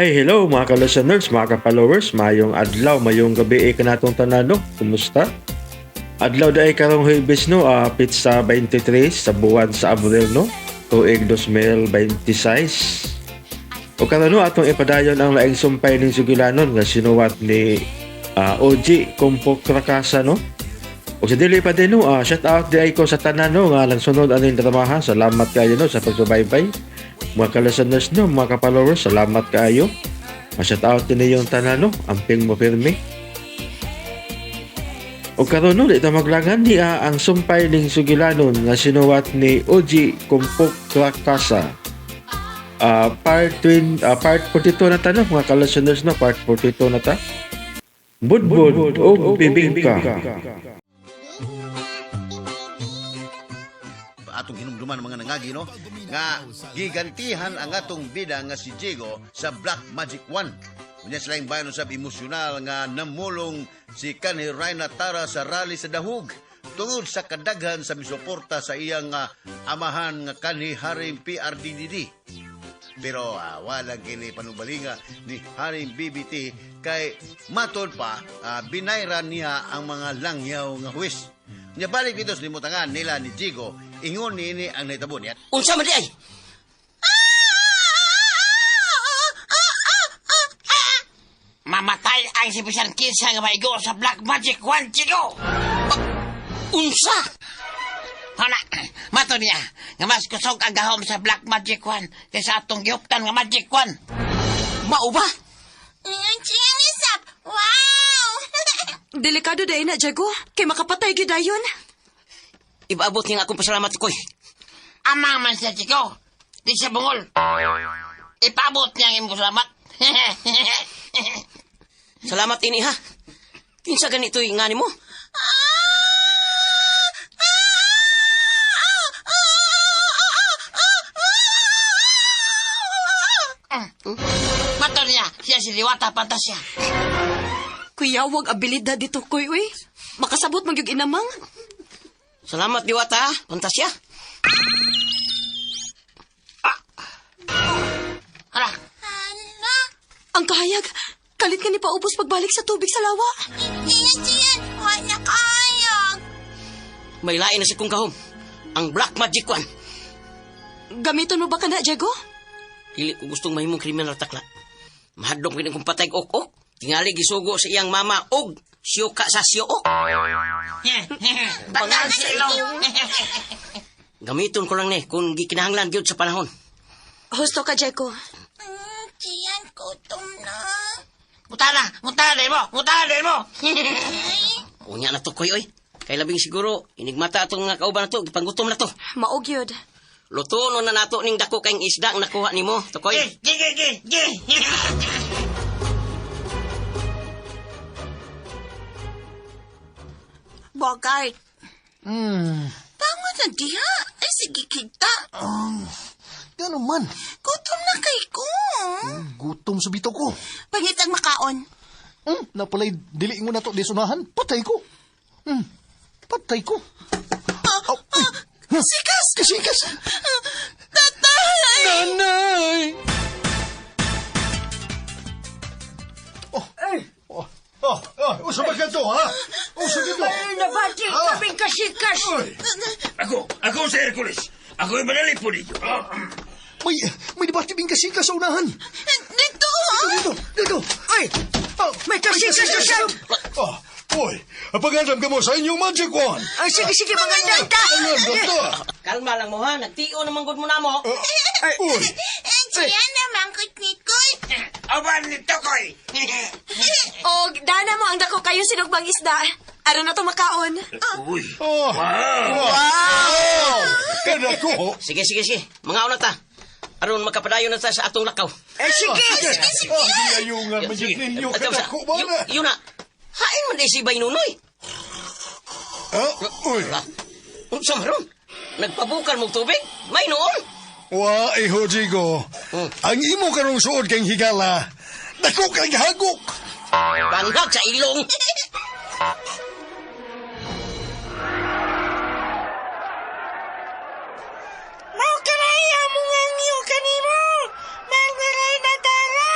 Ay, hello mga ka-listeners, mga ka-followers, mayong adlaw, mayong gabi kanatong tanano. Kumusta? Adlaw daay karong Huwebes no, pizza 23 sa buwan sa Abril no, tuig 2026. O karon no atong ipadayon ang laing sumpay ning sugilanon nga sinuwat ni OG Kumpok Krakasa no. O sa dili pa din no, shout out di ko sa tanan no nga nagsunod aning dramahan. Salamat kayo no sa pagsubaybay. Mga ka-listeners no, mga ka-followers, salamat kayo. Ma-shout out din yung tanan no, amping mo pirmi. O karon no, dito maglangan ni ang sumpay ning sugilanon nga sinuwat ni OG Kumpok Krakasa. Part 42 na ta no, mga ka-listeners no, part 42 na ta. Budbud o bibingka. Atong hinumduman mga nangagi no nga gigantihan ang atong bida nga si Diego sa Black Magic 1. Unya sila yung bayan usab emosyonal nga namulong si kanhi Rayna Tara sa rally sa Dahug tungod sa kadaghan sa misuporta sa iyang amahan nga kanhi Haring PRDDD. Pero wala gini panubalinga ni Haring BBT kay matod pa binayran niya ang mga langyaw nga huwis. Nya balik dito sa limutangan nila ni Diego, ingon ni ang naitabo niya. Unsa man di ay? Mamatay ang si Bisan Kinsa nga maigo sa Black Magic 1, Diego! Unsa? Hana, mato niya, nga mas kusog ang gahom sa Black Magic 1 kaysa atong giuptan nga Magic 1. Mao ba? Isap! Wow! Delikado day na, Diego. Kay makapatay gyud dayon. Ibaabot niya akong pasalamat koy. Amang man siya, Diego. Di siya bungol. Ipaabot niya ang imong salamat. Salamat ini ha. Kinsa ganito yung ngani mo? Mato niya, siya si Liwata Pantasya. Kuya, wag abilidad dito, kuy, uy. Makasabot magyug inamang. Salamat, Liwata Pantasya. Hala. Hala! Ang kahayag, kalit ka ni paubos pagbalik sa tubig sa lawa. Iyan! Wala kayag! May lain na si kong kahom. Ang Black Magic 1. Gamiton mo ba ka na, Diego? Dili ko gustong mahimong kriminal takla. Mahadlong pinag kong patay ok-ok. Tingali gisugo sa iyang mama og siyo ka sa siyo ok. Bangal sila. Gamiton ko lang ni kung gikinahanglan gyud sa panahon. Husto ka, Diego. Tiyan, gutom na. Mutaday mo. Unya na to koy oy. Kay labing siguro inigmata atong nga kauban na to, gipanggutom na to. Maog yun. Luto no na nato ning dako kayong isda ang nakuha nimo, Tokoy. Bogart. Tama na diha. Ay, sige kita. Gano'n man. Gutom na kay ko. Gutom sa bito ko. Pangit ang makaon. Napalay, diliin mo na to disunahan. Patay ko. Patay ko. Sikas! Kasikas! Tatay! Nanay! Usa ba ka to, ha? Usa ka to. Nabati, kaming kasikas. Ako si Hercules. Ako yung manalip po dito. May dibati bing kasikas sa unahan. Dito! Dito. Ay! May kasikas na siya! Uy, pag-andam ka mo sa inyong magic wand. Ay, sige, magandang ka! Ano, Kalma lang mo ha, nagtiyo naman good mo na mo. Uy, Tiyan naman kutnikoy. Aban ni Tokoy. O, dana mo ang dako kayo sinugbang isda. Aron na to makaon. Uy. wow! Kada ko. Sige. Mga una ta. Aron makapadayon na ta sa atong lakaw. Sige. Ayungan, magyud ninyo. Kada ko ba na? Yun na. Hain man si Bay Nunoy. Uy. Sa maron. Nagpabukan mo tubig? May noon. Wa, Diego. Ang imo karong suod kang higala. Dako kang hagok. Banghag sa ilong. Mau karaya mo nga niyo kanimo. Magmaray na tara.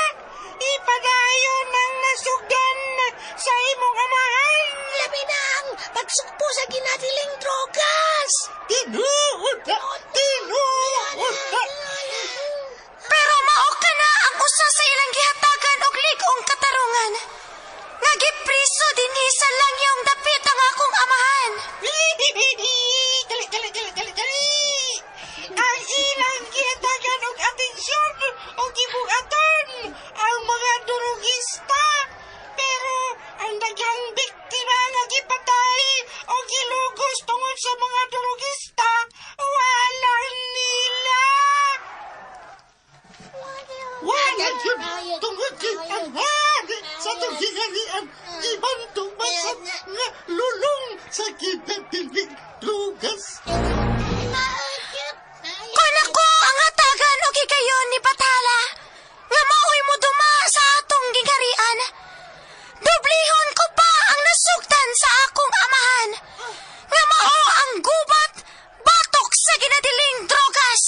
nadiling drugas. Kung ako ang hatagan o kikayon ni Patala, nga maoy mo duma sa atong gingarian, dublihon ko pa ang nasugtan sa akong amahan, nga mao ang gubat, batok sa ginadiling drogas.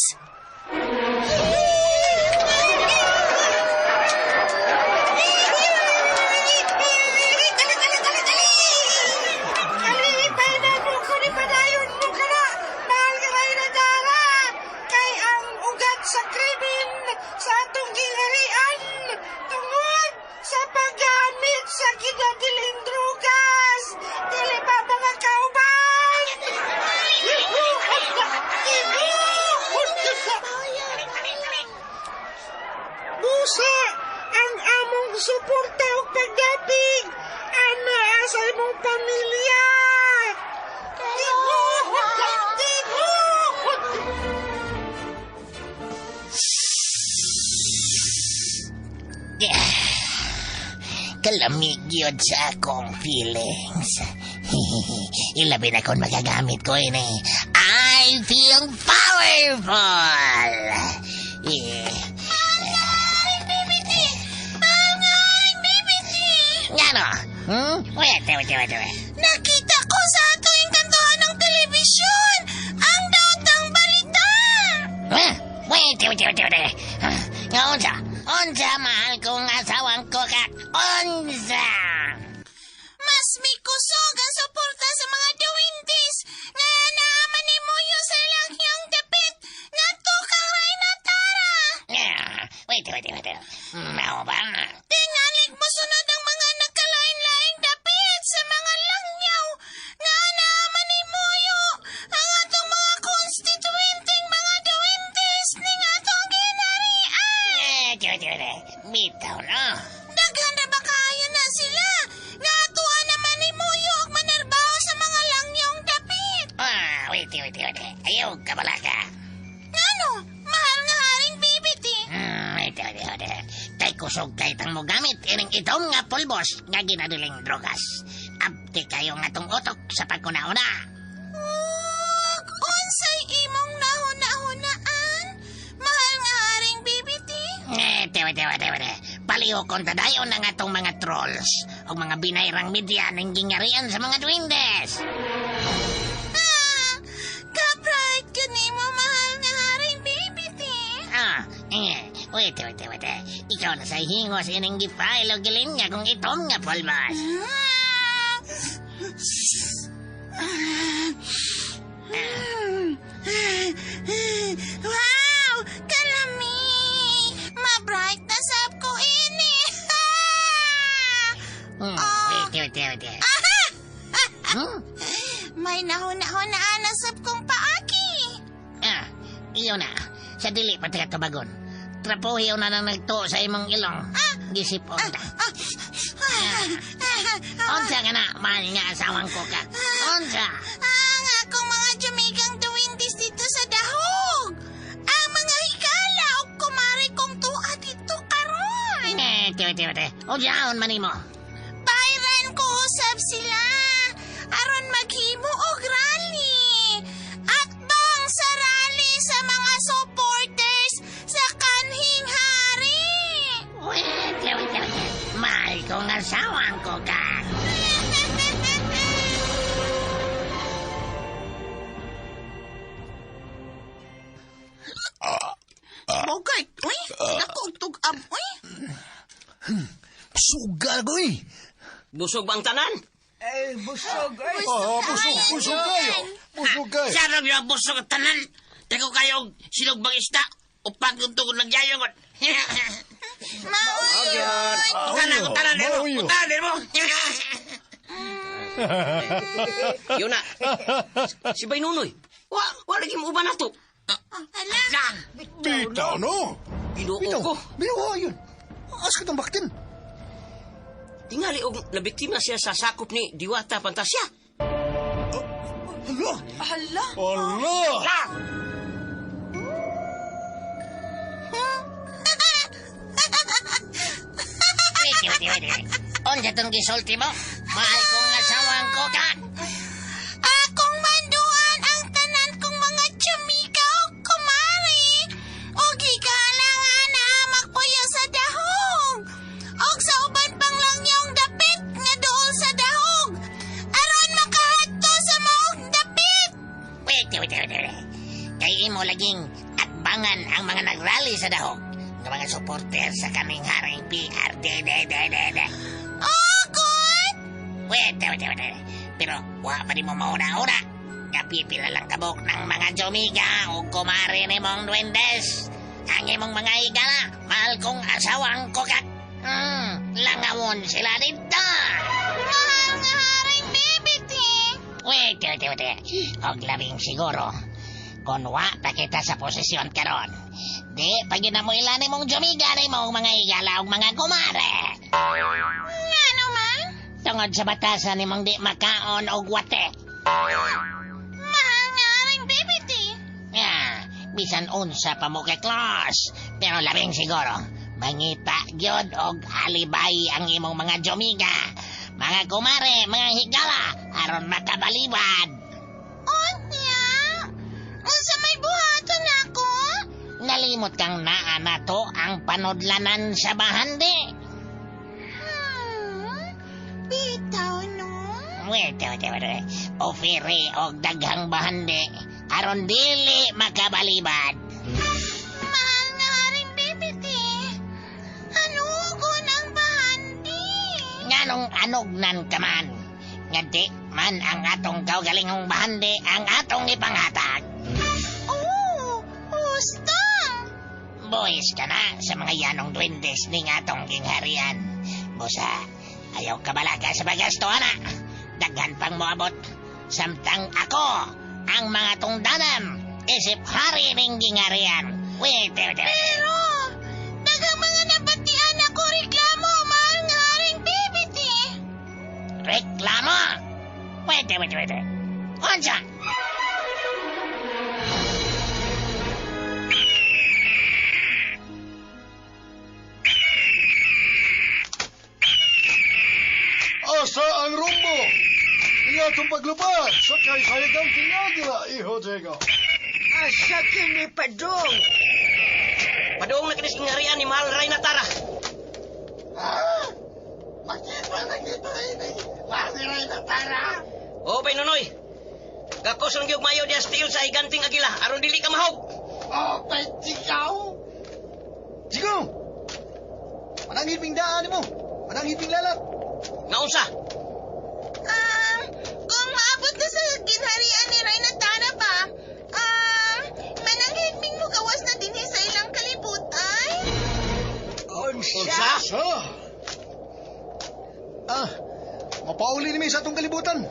Sa krimen sa atong gingarian tungod sa paggamit sa ginadiling drugas. Dili ba mga kauban? Busa ang among suporta o pagdapig ana sa imong pamilya. Kalamig yun sa akong feelings. Ilabi na kung magagamit ko yun eh. I feel powerful! Ngano? Wait. Nakita ko sa ating kantuhan ng telebisyon ang datang balita. Wait. Nga unsa mahal kong asawang ko kat unsa? Mas may kusog ang suporta sa mga duwindis nga naaman ni Moyo sa lakyang dapit nga tukang Reyna Tara. Wait. Mao ba? Tingalig mo sunod ang mga nagkalain-laing dapit sa mga langyaw nga naaman ni Moyo ang atong mga konstituenteng mga duwindis ning atong ginarian. Bitaw no? Daghan na ba kaayo na sila nga atuan naman ni Moyo og manarbaho sa mga langyong dapit? Wait. Ayaw ka bala ka. Ngano? Mahal nga haring bibiti. Wait. Kay kusog kay tang mo gamit ining itong nga pulbos nga ginadiling drogas. Abti kayo nga tong utok sa pagkuna-una. Unsay imong nahuna-hunaan? Mahal nga haring bibiti. Tewe. Paliho kong tadayon na nga tong mga trolls o mga binayrang media ng gingarian sa mga duwindes. Ka-bright ka nimo, mahal nga haring bibiti. Wait. Ikaw na sa hingos ining gipile o gilin nga kung itong nga pulbos. Wow! Kalami! Ma-bright na sab ko ini! Wait. May nahuna-hunaan na sab kong paaki. Iyo na. Sa dili pa taga tubagon. Trapuhiyo na nang nagtuo sa imong ilong. Gisipon ta. Unsa ka na, mahal nga asawang ko ka. Unsa? Ang akong mga jumigang duwindis dito sa dahog. Ang mga higala o kumari kong tuwa dito karon. Tewe. O diyaon manimo. Bayran ko usab sila. Aron maghimo og rally. Atbang sa rally sa mga supporters sa kanhing hari. Wait. Mahal ko nga asawang ko ka. Bogart, uy. Naku, tug-ab, uy. Sugal ko eh. Busog bang tanan? Busog kayo. Busog kayo. Sarap yung busog at tanan. Tago kayo sinugbang isda. Upag yung tugod ng yayangot. Tanan mo. Yun na. Si Bay Nunoy. Wala lagi mo uban na to. Bitaw no. Binuo ko. Binuo yun. Asa ka baktin? Tingali og nabiktima siya sa sakop ni Diwata Fantasya. Allah. Wait. Onsa tong gisulti mo? Mahal kong asawang ko ka. Ako naging atbangan ang mga nagrally sa dahog ng mga supporter sa kaming haring PRD. Oh, good! Wait. Pero wa pa di mo mauna-una. Kapipila lang kabok ng mga Jomiga o kumare ni mong duendes. Ang imong mga higala, mahal kong asawang kukat. Langawon sila dito. Mahal nga haring bibiti. Wait. Og labing siguro, kung wa pa kita sa posisyon karon, di pag yun na mo ilan mong Jomiga ni mong mga higala o mga kumare. Ano man? Tungod sa batasan ni mong di makaon og wate. Mahal nga haring bibiti. Bisan unsa pa mo kay Klaus. Pero labing siguro, mangita gyud og alibay ang imong mga Jomiga, mga kumare, mga higala, aron makabalibad. Onya? Unsa may buhaton ako? Nalimot kang naa na to ang panudlanan sa bahandi. Bitaw no? Wait. Ofere og daghang bahandi, aron dili makabalibad. Mahal nga haring bibiti. Hanugon ang bahandi. Nganong anognan ka man. Nga di man ang atong kaugalingong bahandi ang atong ipanghatag. Oh, gusto. Boys ka na sa mga yanong duendes ning atong gingharian. Busa, ayaw ka balaga sa bagasto, ana. Daghan pang moabot. Samtang ako, ang mga tungdanan, isip hari ning gingharian. Wait. Pero, dagang mga nabatian ako reklamo, mahal nga haring bibiti. Reklamo? Wait. Onsa? Asa ang rumbo? Nga itong paglupad sa kaysayagang tinagila, Iho Diego. Asa kini padong? Padung na kinis ingarian ni Mahal Reyna Tara. O, Nonoy. Gakos lang yung mayo diya steel sa higanting agila. Aron dili ka mahog. Jigo! Manang hiping daan mo. Manang hiping lalak. Naunsa? Kung maabot na sa ginharian ni Reyna Tara ba, mananghiping mo gawas na din sa ilang kalibutan? Unsa? Sa? Mapauli ni sa atong kalibutan.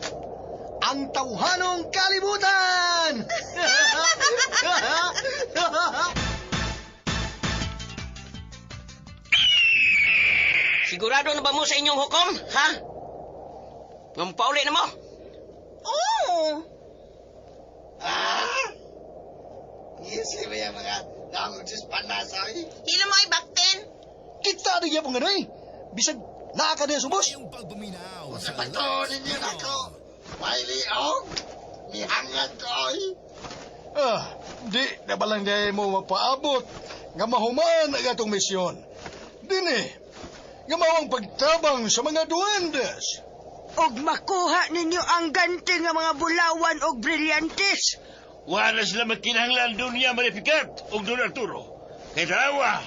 Ang tawhanong kalibutan! Sigurado na ba mo sa inyong hukom, ha? Ngampauli na mo? Oo. Ngisi ba yung mga damang Diyos panasay? Hila mo ibakten. Kita na yung mga nay. Bisag naka na subos. Sa pato ninyo ako, may liog, nihangad ko ay. Di na balang di mo mapaabot. Nga mahuman ang atong misyon. Dini, nga mawang pagtabang sa mga duendes. Og makuha ninyo ang ganti nga mga bulawan og brilyantes. Wala sila magkinahanglan dunya Maleficat o Don Arturo. Kaya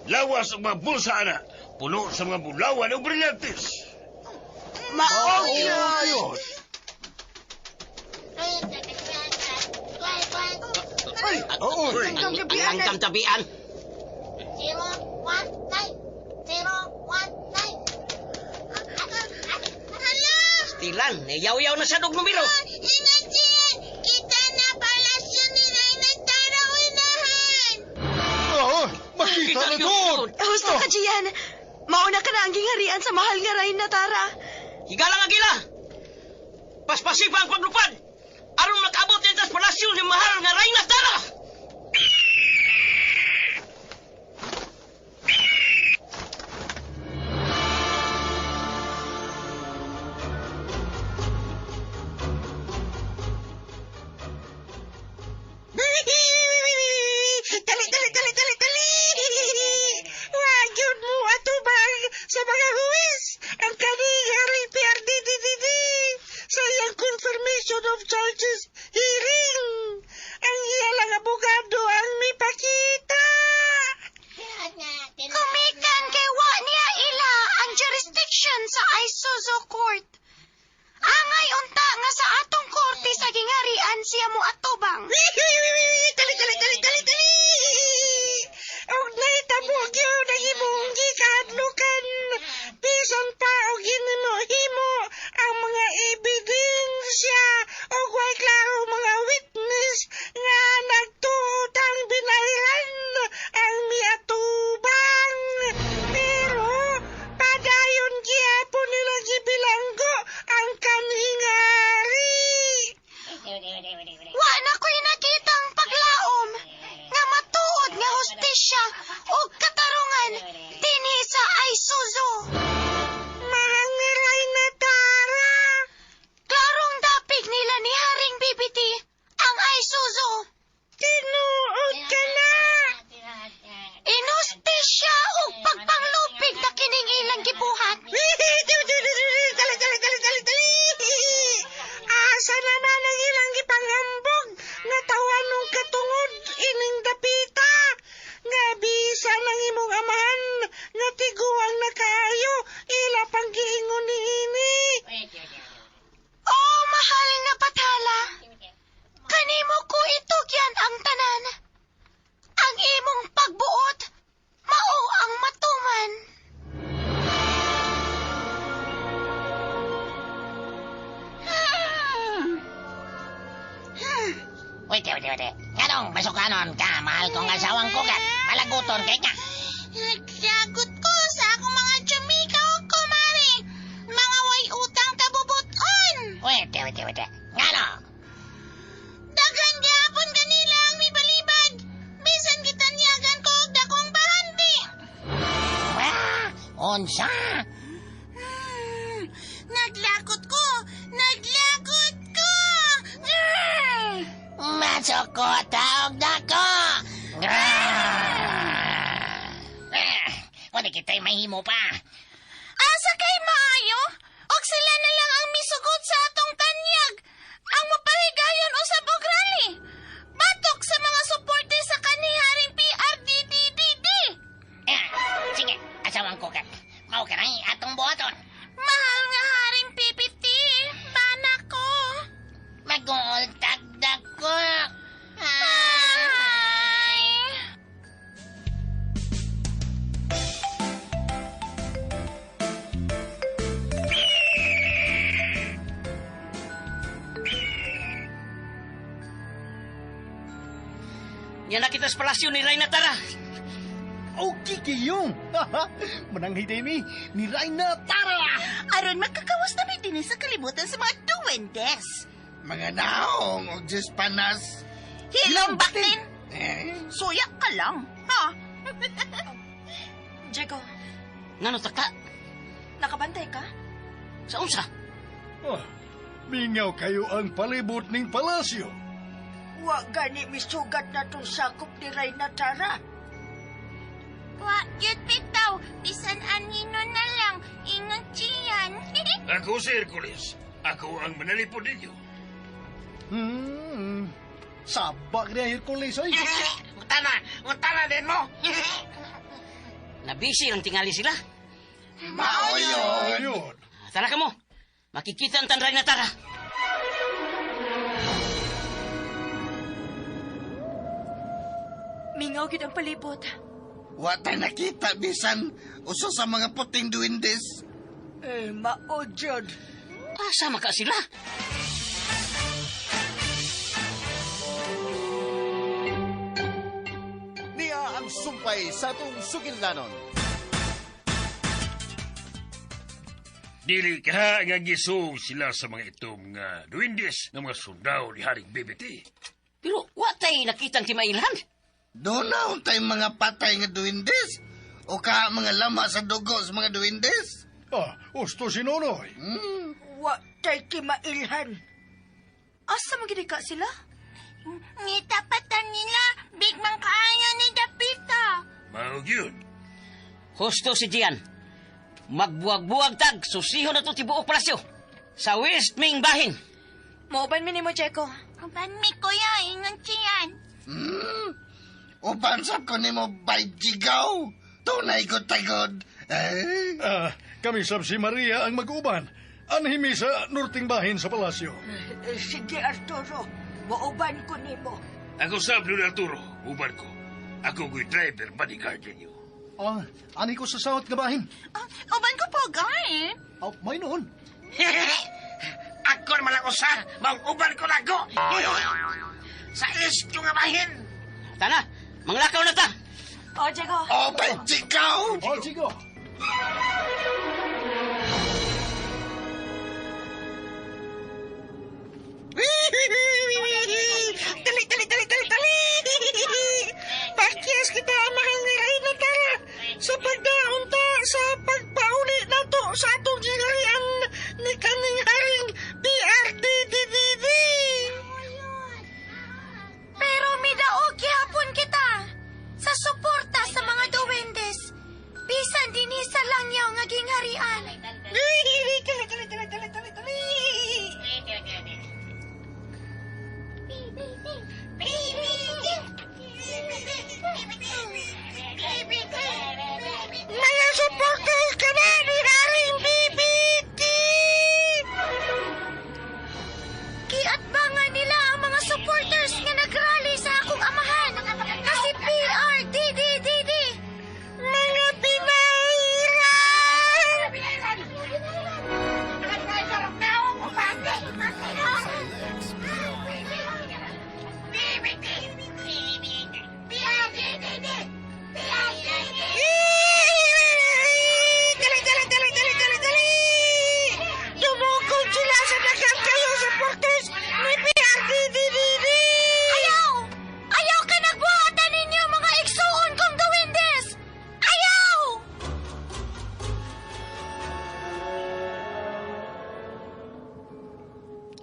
lawas ang mga bulsa na puno sa mga bulawan o brilyantes. Maong Ayos. Ay, oo. Ang tabian. 019. Hala! Stilan, yaw-yaw na sa dog numero. Ingat Jen! Kita na palasyo ni Reyna Tara unahan! Makita na doon. Gusto ka, Gian. Mauna ka na ang gingharian sa mahal nga Reyna Tara. Higalang agila. Paspasipa ang paglupad. Aron makaabot din sa palasyo ni Mahal nga Reyna Tara. Dali! Wag mo atubang sa mga huwis. Ang kanihari PRDDD sa iyang confirmation of charges hearing. Ang iya lang abog Isuzu Court. Angay unta nga sa atong korte sa gingarian siya mo atubang. Dali! Og nahitabo gyud ang imong gikadlukan. Bison pa og himo ang mga ebidensya og way klaro mga witness nga nagtuotang binayran ang miatubang. Pero padayon gyapon nila gibilanggo ang kanhing hari. Wa na ko'y nakitang paglaom nga matuod nga hustisya o katarungan dinhi sa Isuzu. Mahangiray na tara. Klarong dapig nila ni Haring BBT ang Isuzu. Tinuod ka na. Inustisya o pagpanglupig na kining ilang gibuhat. Dali! Asa naman ang ilang gipanghambog nga tawanong katungod ining dapita. Nga bisa ng imong amahan nga tiguang na kayo ila pang giingon niini. Oh, mahal nga pathala. Kanimo ko itugyan ang tanan. Ang imong pagbuot, mao ang matuman. Wait. Ganong masukanon ka, mahal kong asawang kugat. Malaguton kay ka. Nagsagot ko sa akong mga tiyamika o kumari. Mga way utang kabubuton. Wait. Gano? Dagan gyapon kanila ang mibalibad. Bisan gitanyagan ko og dakong bahanti. Unsa? Naglakot ko. Masukot taog dako. Wala kita'y mahimo pa. Asa kay maayo? Og sila na lang ang misugot sa atong tanyag. Ang mapahigayon usab og rally. Batok sa mga suporte sa kaniharing PRDDDD. Sige, asawang kugat. Mao ka na atong buhaton. Mahal nga haring PPT. Bana ko. Mag-ultag dako. Ay. Yan na kita sa palasyo ni Reyna Tara. Okay kayong. Mananghitay mi ni Reyna Tara. Aron makakawas na may din sa kalibutan sa mga duwendes. Mga naong og Diyos panas. Hilong batin! Suyak ka lang, ha? Diego, Ngano taka? nakabantay ka? Sa unsa? Mingaw kayo ang palibot ning palasyo. Wa gani misugat na tong sakop ni Reyna Tara. Wa, yun bitaw. Bisan anino na lang. Ingat siyan. Ako si Hercules. Ako ang manalipod ninyo. Sabak niya Hercules ay. Utana din mo. Nabisi lang tingali sila. Maoyo. Ayun. Tara ka mo. Makikita ang tanray na Tara. Mingaw gid ang palibot. Wa tayo nakita bisan uso sa mga puting duwindes. Mao jud. Asa maka sila? Niya ang sumpay sa atong sugilnanon. Dili ka nga gisog sila sa mga itom nga duwindes ng mga sundao ni Haring BBT. Pero watay nakitang timailhan. Doon na untay mga patay nga duwindes. O ka mga lama sa dugo sa mga duwindes. Usto si Nonoy. Wa tay kimailhan. Asa magidi ka sila? Nitapatan nila. Big man kaayo ni Dapita. Maog yun. Husto si Gian. Magbuwag-buwag tag. Susihon na to tibuok palasyo. Sa West Ming Bahin. Mauban mi nimo, Diego. Uban mi kuya. Ingat siyan. Uban sab ko nimo bay jigaw. Tunay ko tagod. Kami sab si Maria ang mag-uban. Anhimi sa norting bahin sa palasyo. Sige, Arturo. Mauban ko nimo. Ako sab, Don Arturo. Uban ko. Ako ko'y driver, bodyguard ninyo. Ani ko sa sawat nga bahin. Uban ko po, guy. May noon. Ako naman ako sa mang-uban ko lago. Sa isto nga bahin. Tana, manglakaw na ta. O, Diego. Bay, chikaw! Chico. Dali! Pakyas kita, mahal ni Reyna Tara. Sa pagdaon ta, sa pagpauli na to sa atong ginarian ni kaning haring PRDDDD. Pero midaog gihapon kita sa suporta sa mga duwendes. Bisan dinhi sa langyaw nga gingharian. Mga supporters ka na ni Haring BBT! Giatbangan nila ang mga supporters nga nagrally sa akong amahan na si PRDDDD. Mga pinahirap! Dali! Dumugod sila sa daghang kayo supporters ni PRDDD! Ayaw ka nagbuhatan ninyo mga igsuon kong duwendes! Ayaw!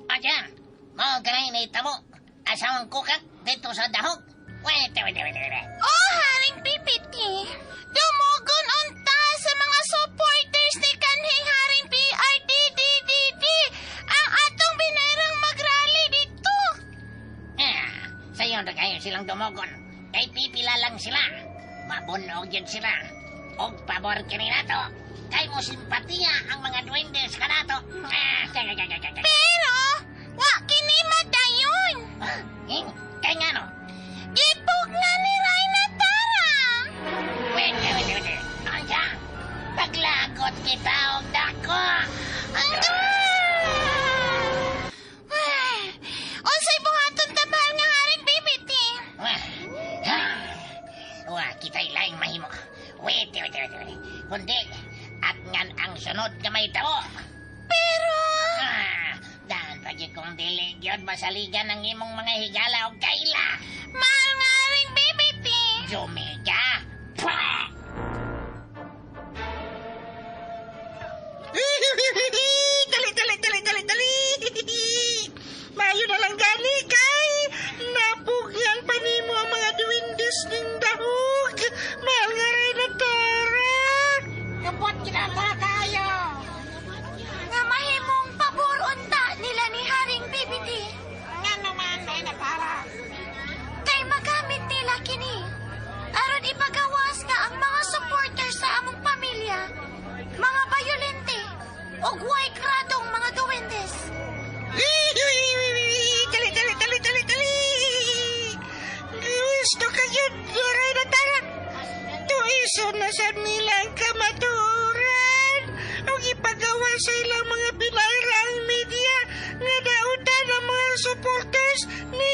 O dyan, mga ganay na itamo. Asawang kukat dito sa dahog. Wait. Oh, Haring Pipiti! Dumugon unta sa mga supporters ni kanhing Haring PRDDDD ang atong binayrang magrally dito. Sayo na kayo silang dumugon. Kay pipila lang sila. Mabunog yun sila. Og pabor kini nato. Kay mo simpatiya ang mga duwendes ka nato. Pero, wa kini madayon. Kay nga no? Gipog na ni Reyna Tara. Wait. Anja, paglagot kita og dako. Unsay buhaton tabal nga Haring Pipiti? Wah, kita'y laing mahimo. Wait. Kundi, at ngan ang sunod nga may tao. Pero... Dahil pagi kong diligyon, masaligan ang imong mga higala o kaila. Mahal nga Haring Pipiti. Jumiga. Dali! Mayo na lang gani kay napugyan pa nimo ang mga duwindes ning dahog. Mahal nga Reyna Tara. Kapot kinapa kayo. Nga mahimong pabor unta nila ni Haring Pipiti. Nga naman, Reyna Tara. Kay magamit nila kini. Aron ipagawas nga ang mga supporters sa among pamilya. Mga bayolente. O guway gradong mga duwendes. Dali! Gusto ka yun, Reyna Tara. Tuiso na sa nilang kamaturan. O ipagawa sa ilang mga pinairang media nga dautan ang mga supporters ni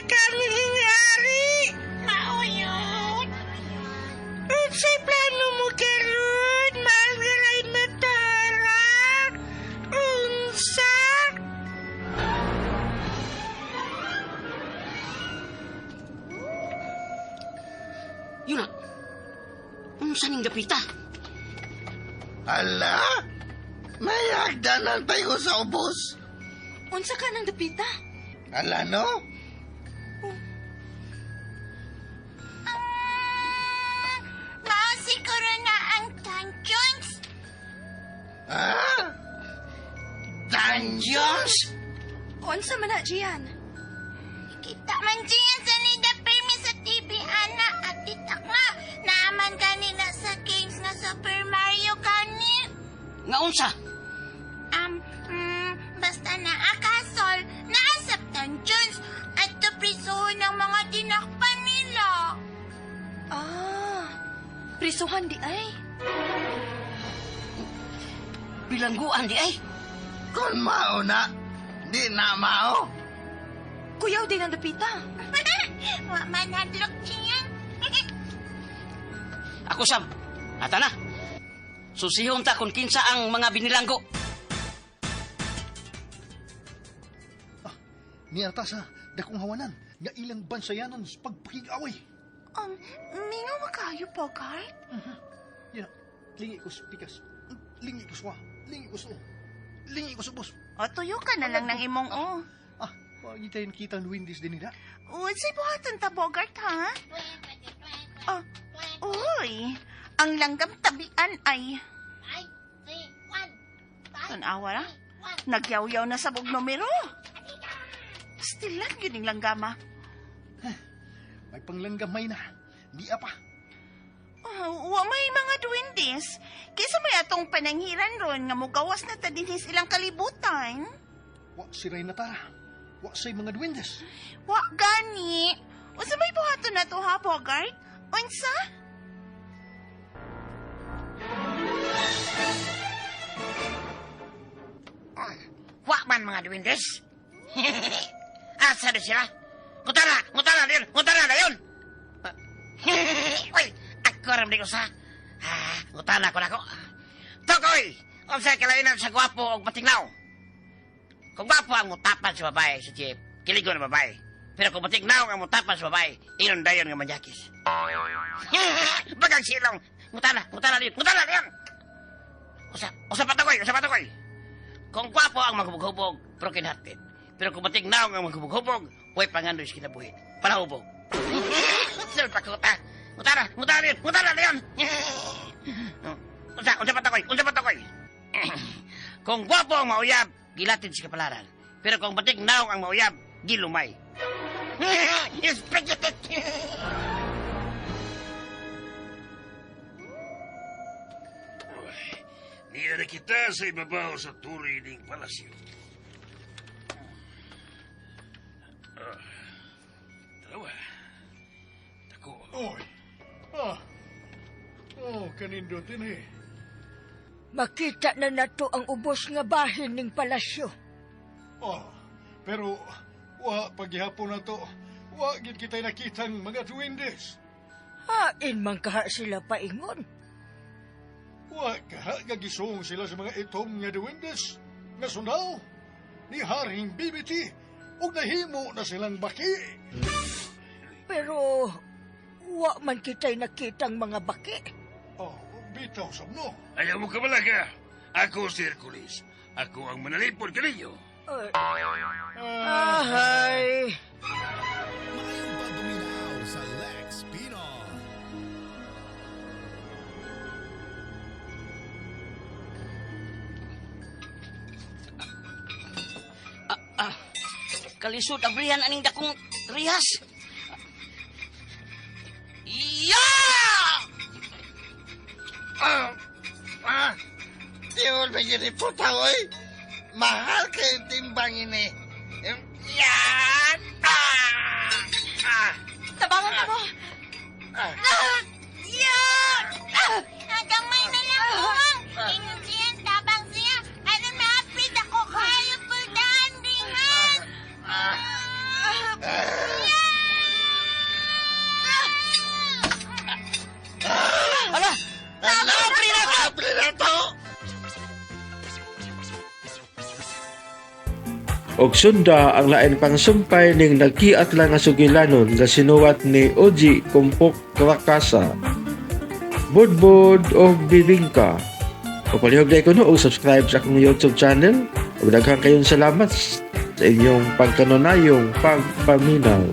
Kanhing Hari. Mauyot. Unsay plano mo karon, mahal nga Reyna Tara? Unsa? Yun na. Unsa ning dapita? Ala? May hagdanan pa ko sa ubos. Unsa ka ng dapita? Ala, no? Siguro na ang dungeons. Dungeons? Unsa man na, Gian? Kita man diyan sa nida permi sa TV, ana. At kita nga, naaman kanina sa games nga Super Mario kani. Nga unsa? Basta naakasol, naasaptan Jones at tuprisuhin ng mga tinakpan nila. Prisuhan di ay. Bilangguan di ay. Kung mao na, di na mao. Kuyaw din ang dapita. Wa man hadlok siyan. Ako Sam. Ata na. Susihon ta kung kinsa ang mga binilanggo. Ni Artasa, dakong hawanan, nga ilang bansayanan sa pagpakig-away. Mingaw makayo, Bogart? Yan, lingi ko sa pikas. Lingi ko sa lingi ko sa lingi ko sa bus. O, tuyo ka na lang ng imong Pagitayin kitang Windis din nila. Unsay buhatan ta, Bogart, ha? Uy, ang langgam tabian ay... Tanawa na? Nagyaw-yaw na sa bug numero. Still lang yun yung langgama. May panglanggamay na. Di apa. Wa may mga duwindis. Kaysa may atong pananghiran ron nga mugawas na ta dinhis ilang kalibutan. Wa si Raynata. Wa say mga duwendes. Wa gani. Unsa may buhaton na to, ha, Bogart? Unsa? Wa man mga duwindes. Asa na sila? Ngutana na yun. Uy, ako ram di ko sa. Ngutana ko na ko. Tokoy, kung sa'y kalainan sa gwapo o batinglaw. Kung gwapo ang mutapan sa babae, si Chip, kiligo na babae. Pero kung batinglaw ang mutapan sa babae, iyon dayon nga manjakis. Bagang silong. Ngutana na yun. Usa patakoy. Kung gwapo ang maghubog-hubog, broken hearted. Pero kung batignaw ang maghubog-hubog, huwag pangandoy sa kinabuhin. Palahubog. Silpa ko ta. Mutana na yun. Unsa patakoy. Kung gwapo ang mauyab, gilatid sa kapalaran. Pero kung batignaw ang mauyab, gilumay. Spaghetti. Niya na kita sa ibabaw sa turi ng palasyo. Dalawa. Tako. Oy. Kanindot din eh. Makita na nato ang ubos nga bahin ning palasyo. Pero paghihapon na to, gid kita'y nakitang mga duwendes. Hain man kaha sila paingon. Gagisong sila sa mga itom nga duwendes. Nga sundaw, ni Haring Bibiti, ug nahimo na silang baki. Pero, wa man kita'y nakitang mga baki. Bitaw sabno. Ayaw mo kabalaga. Ako si Hercules. Ako ang manalipod kaninyo. Ahay. Mayong pagduminaw sa Lex Pinon. Kalisod abrihan aning dakong rihas. Tiyon ba yun iputa, oy? Mahal kayong timbang ini. Yan! Tabangan mo! Yan! Nagamay na lang mo! Ingon siya, tabang siya. Ano na-apid ako kayo puldahan ringan! Ala! Apri na to! Og sunda ang lain pang sumpay ning nagkiat lang nga sugilanon nga sinuwat ni Oji Kumpok Krakasa, Budbud o Bibingka. O palihog na ko no, o subscribe sa akong YouTube channel. O daghang kayong salamat sa inyong pagkanunayong pagpaminaw.